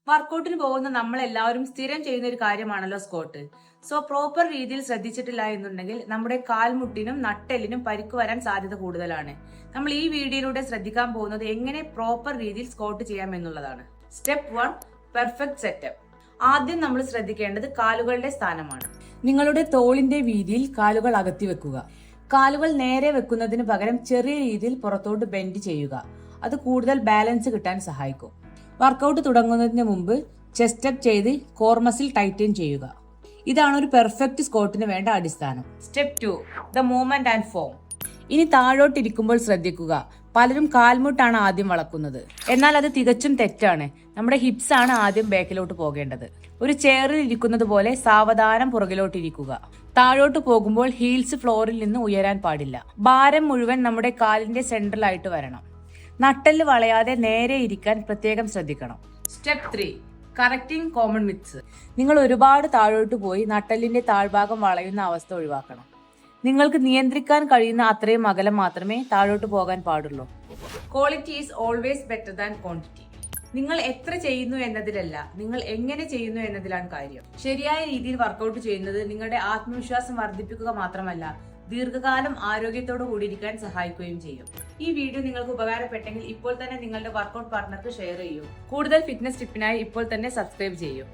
വർക്കൗട്ടിന് പോകുന്ന നമ്മളെല്ലാവരും സ്ഥിരം ചെയ്യുന്ന ഒരു കാര്യമാണല്ലോ സ്ക്വാട്ട്. സോ പ്രോപ്പർ രീതിയിൽ ശ്രദ്ധിച്ചിട്ടില്ല എന്നുണ്ടെങ്കിൽ നമ്മുടെ കാൽമുട്ടിനും നട്ടെല്ലിനും പരിക്ക് വരാൻ സാധ്യത കൂടുതലാണ്. നമ്മൾ ഈ വീഡിയോയിലൂടെ ശ്രദ്ധിക്കാൻ പോകുന്നത് എങ്ങനെ പ്രോപ്പർ രീതിയിൽ സ്ക്വാട്ട് ചെയ്യാം എന്നുള്ളതാണ്. Step 1, perfect setup. ആദ്യം നമ്മൾ ശ്രദ്ധിക്കേണ്ടത് കാലുകളുടെ സ്ഥാനമാണ്. നിങ്ങളുടെ തോളിന്റെ വീതിയിൽ കാലുകൾ അകത്തി വെക്കുക. കാലുകൾ നേരെ വെക്കുന്നതിന് പകരം ചെറിയ രീതിയിൽ പുറത്തോട്ട് ബെൻഡ് ചെയ്യുക. അത് കൂടുതൽ ബാലൻസ് കിട്ടാൻ സഹായിക്കും. വർക്കൗട്ട് തുടങ്ങുന്നതിന് മുമ്പ് ചെസ്റ്റ് അപ്പ് ചെയ്ത് കോർ മസിൽ ടൈറ്റൻ ചെയ്യുക. ഇതാണ് ഒരു പെർഫെക്റ്റ് സ്ക്വാട്ടിന് വേണ്ട അടിസ്ഥാനം. Step 2, the movement and form. ഇനി താഴോട്ടിരിക്കുമ്പോൾ ശ്രദ്ധിക്കുക. പലരും കാൽമുട്ടാണ് ആദ്യം വളക്കുന്നത്. എന്നാൽ അത് തികച്ചും തെറ്റാണ്. നമ്മുടെ ഹിപ്സ് ആണ് ആദ്യം ബാക്കിലോട്ട് പോകേണ്ടത്. ഒരു ചെയറിൽ ഇരിക്കുന്നത് പോലെ സാവധാനം പുറകിലോട്ടിരിക്കുക. താഴോട്ട് പോകുമ്പോൾ ഹീൽസ് ഫ്ലോറിൽ നിന്ന് ഉയരാൻ പാടില്ല. ഭാരം മുഴുവൻ നമ്മുടെ കാലിന്റെ സെൻട്രലായിട്ട് വരണം. നട്ടെല്ല് വളയാതെ നേരെ ഇരിക്കാൻ പ്രത്യേകം ശ്രദ്ധിക്കണം. Step 3, correcting common myths. നിങ്ങൾ ഒരുപാട് താഴോട്ട് പോയി നട്ടെല്ലിന്റെ താഴ്ഭാഗം വളയുന്ന അവസ്ഥ ഒഴിവാക്കണം. നിങ്ങൾക്ക് നിയന്ത്രിക്കാൻ കഴിയുന്ന അത്രയും അകലം മാത്രമേ താഴോട്ട് പോകാൻ പാടുള്ളൂ. Quality is always better than quantity. നിങ്ങൾ എത്ര ചെയ്യുന്നു എന്നതിലല്ല, നിങ്ങൾ എങ്ങനെ ചെയ്യുന്നു എന്നതിലാണ് കാര്യം. ശരിയായ രീതിയിൽ വർക്കൗട്ട് ചെയ്യുന്നത് നിങ്ങളുടെ ആത്മവിശ്വാസം വർദ്ധിപ്പിക്കുക മാത്രമല്ല, ദീർഘകാലം ആരോഗ്യത്തോടു കൂടിയിരിക്കാൻ സഹായിക്കുകയും ചെയ്യും. ഈ വീഡിയോ നിങ്ങൾക്ക് ഉപകാരപ്പെട്ടെങ്കിൽ ഇപ്പോൾ തന്നെ നിങ്ങളുടെ വർക്കൗട്ട് പാർട്ണർക്ക് ഷെയർ ചെയ്യൂ. കൂടുതൽ ഫിറ്റ്നസ് ടിപ്പിനായി ഇപ്പോൾ തന്നെ സബ്സ്ക്രൈബ് ചെയ്യൂ.